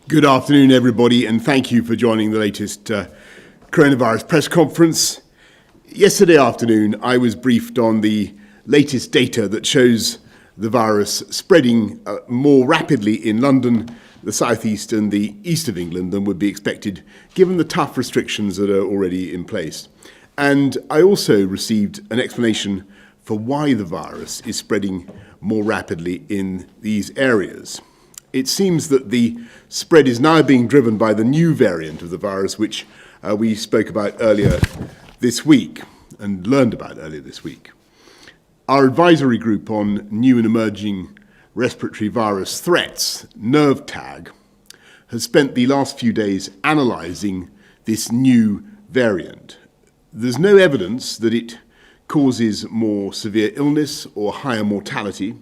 Good afternoon, everybody, and thank you for joining the latest coronavirus press conference. Yesterday afternoon, I was briefed on the latest data that shows the virus spreading more rapidly in London, the southeast and the east of England than would be expected, given the tough restrictions that are already in place. And I also received an explanation for why the virus is spreading more rapidly in these areas. It seems that the spread is now being driven by the new variant of the virus, which we spoke about earlier this week and learned about earlier this week. Our advisory group on new and emerging respiratory virus threats, NERVTAG, has spent the last few days analysing this new variant. There's no evidence that it causes more severe illness or higher mortality,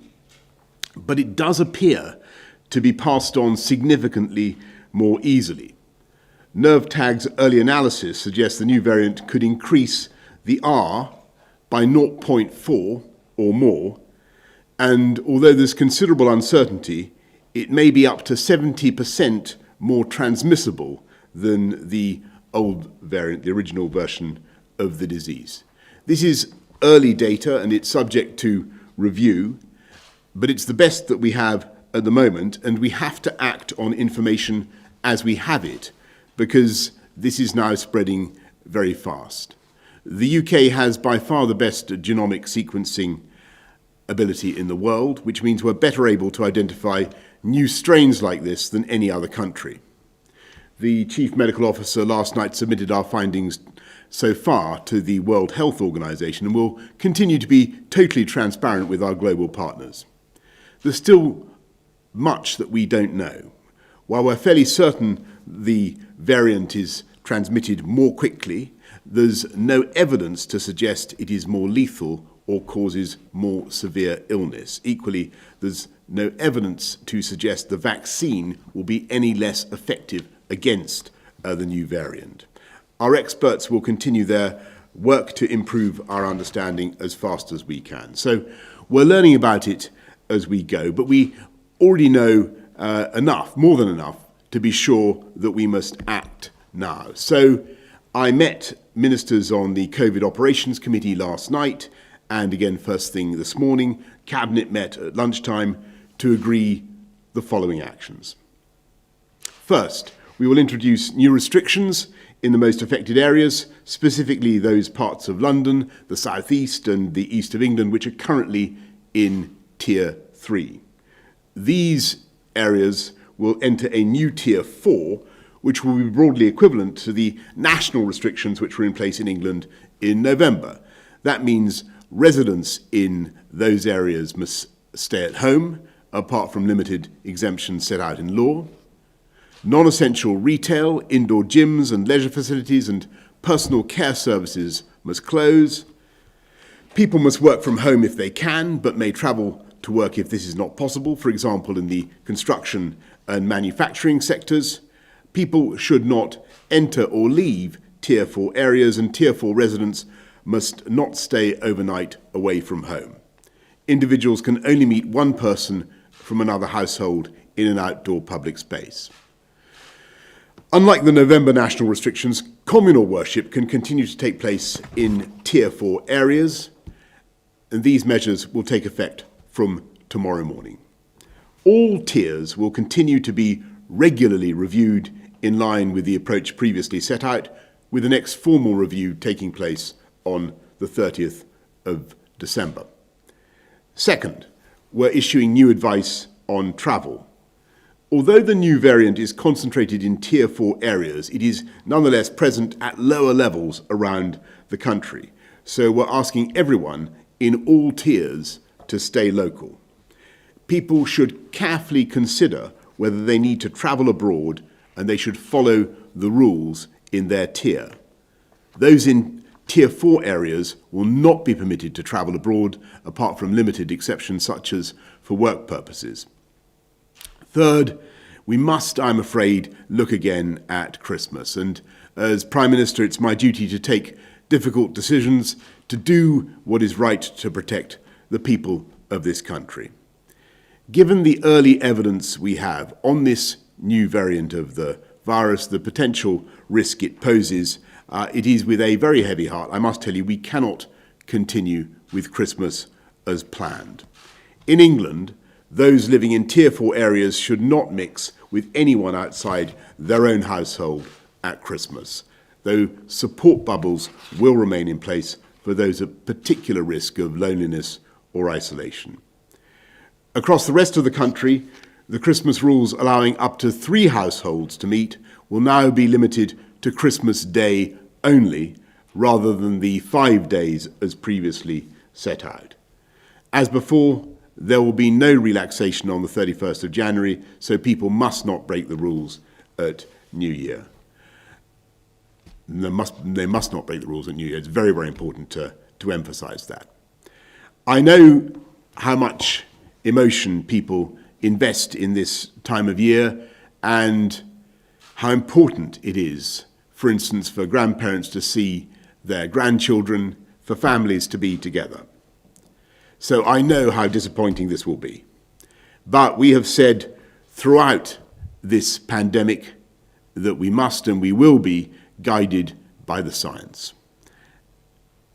but it does appear to be passed on significantly more easily. NERVTAG's early analysis suggests the new variant could increase the R by 0.4 or more, and although there's considerable uncertainty, it may be up to 70% more transmissible than the old variant, the original version of the disease. This is early data and it's subject to review, but it's the best that we have at the moment, and we have to act on information as we have it, because this is now spreading very fast. The UK has by far the best genomic sequencing ability in the world, which means we're better able to identify new strains like this than any other country. The Chief Medical Officer last night submitted our findings so far to the World Health Organization, and will continue to be totally transparent with our global partners. There's still much that we don't know. While we're fairly certain the variant is transmitted more quickly, there's no evidence to suggest it is more lethal or causes more severe illness. Equally, there's no evidence to suggest the vaccine will be any less effective against the new variant. Our experts will continue their work to improve our understanding as fast as we can. So we're learning about it as we go, but we already know enough, more than enough, to be sure that we must act now. So I met ministers on the COVID Operations Committee last night, and again first thing this morning. Cabinet met at lunchtime to agree the following actions. First, we will introduce new restrictions in the most affected areas, specifically those parts of London, the South East and the East of England, which are currently in Tier 3. These areas will enter a new Tier 4, which will be broadly equivalent to the national restrictions which were in place in England in November. That means residents in those areas must stay at home, apart from limited exemptions set out in law. Non-essential retail, indoor gyms and leisure facilities and personal care services must close. People must work from home if they can, but may travel to work if this is not possible, for example, in the construction and manufacturing sectors. People should not enter or leave Tier 4 areas, and Tier 4 residents must not stay overnight away from home. Individuals can only meet one person from another household in an outdoor public space. Unlike the November national restrictions, communal worship can continue to take place in Tier 4 areas, and these measures will take effect from tomorrow morning. All tiers will continue to be regularly reviewed in line with the approach previously set out, with the next formal review taking place on the 30th of December. Second, we're issuing new advice on travel. Although the new variant is concentrated in Tier 4 areas, it is nonetheless present at lower levels around the country. So we're asking everyone in all tiers to stay local. People should carefully consider whether they need to travel abroad, and they should follow the rules in their tier. Those in Tier 4 areas will not be permitted to travel abroad, apart from limited exceptions such as for work purposes. Third, we must, I'm afraid, look again at Christmas. And as Prime Minister, it's my duty to take difficult decisions, to do what is right to protect the people of this country. Given the early evidence we have on this new variant of the virus, the potential risk it poses, it is with a very heavy heart, I must tell you, we cannot continue with Christmas as planned. In England, those living in Tier 4 areas should not mix with anyone outside their own household at Christmas, though support bubbles will remain in place for those at particular risk of loneliness or isolation. Across the rest of the country, the Christmas rules allowing up to 3 households to meet will now be limited to Christmas Day only, rather than the 5 days as previously set out. As before, there will be no relaxation on the 31st of January, so people must not break the rules at New Year. They must not break the rules at New Year. It's very, very important to emphasise that. I know how much emotion people invest in this time of year and how important it is, for instance, for grandparents to see their grandchildren, for families to be together. So I know how disappointing this will be. But we have said throughout this pandemic that we must and we will be guided by the science.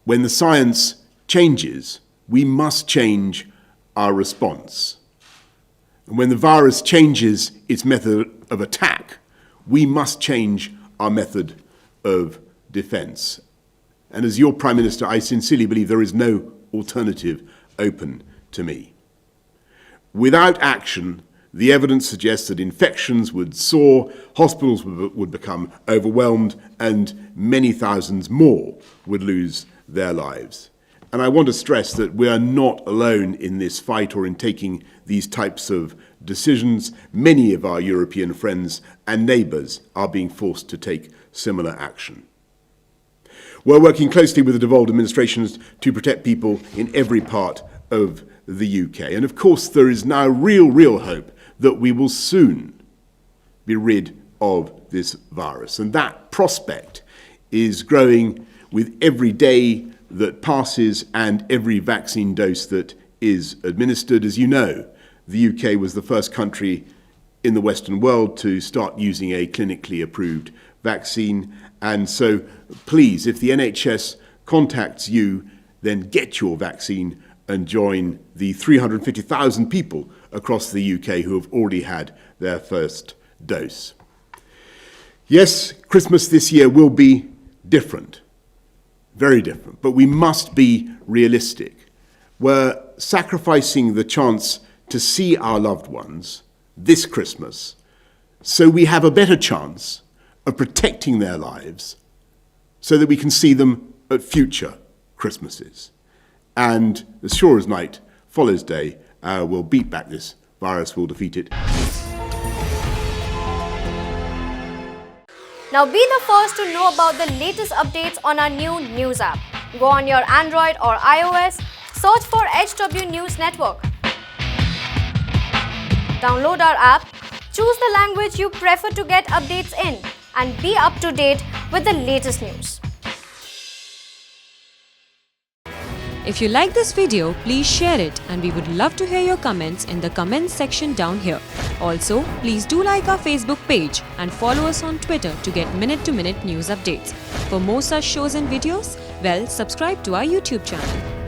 When the science changes, we must change our response. And when the virus changes its method of attack, we must change our method of defence. And as your Prime Minister, I sincerely believe there is no alternative open to me. Without action, the evidence suggests that infections would soar, hospitals would become overwhelmed, and many thousands more would lose their lives. And I want to stress that we are not alone in this fight or in taking these types of decisions. Many of our European friends and neighbours are being forced to take similar action. We're working closely with the devolved administrations to protect people in every part of the UK. And of course, there is now real hope that we will soon be rid of this virus. And that prospect is growing with every day that passes and every vaccine dose that is administered. As you know, the UK was the first country in the Western world to start using a clinically approved vaccine. And so please, if the NHS contacts you, then get your vaccine and join the 350,000 people across the UK who have already had their first dose. Yes, Christmas this year will be different, very different, but we must be realistic. We're sacrificing the chance to see our loved ones this Christmas so we have a better chance of protecting their lives so that we can see them at future Christmases. And as sure as night follows day, we'll beat back this virus, we'll defeat it. Now be the first to know about the latest updates on our new news app. Go on your Android or iOS, search for HW News Network. Download our app, choose the language you prefer to get updates in, and be up to date with the latest news. If you like this video, please share it, and we would love to hear your comments in the comments section down here. Also, please do like our Facebook page and follow us on Twitter to get minute-to-minute news updates. For more such shows and videos, well, subscribe to our YouTube channel.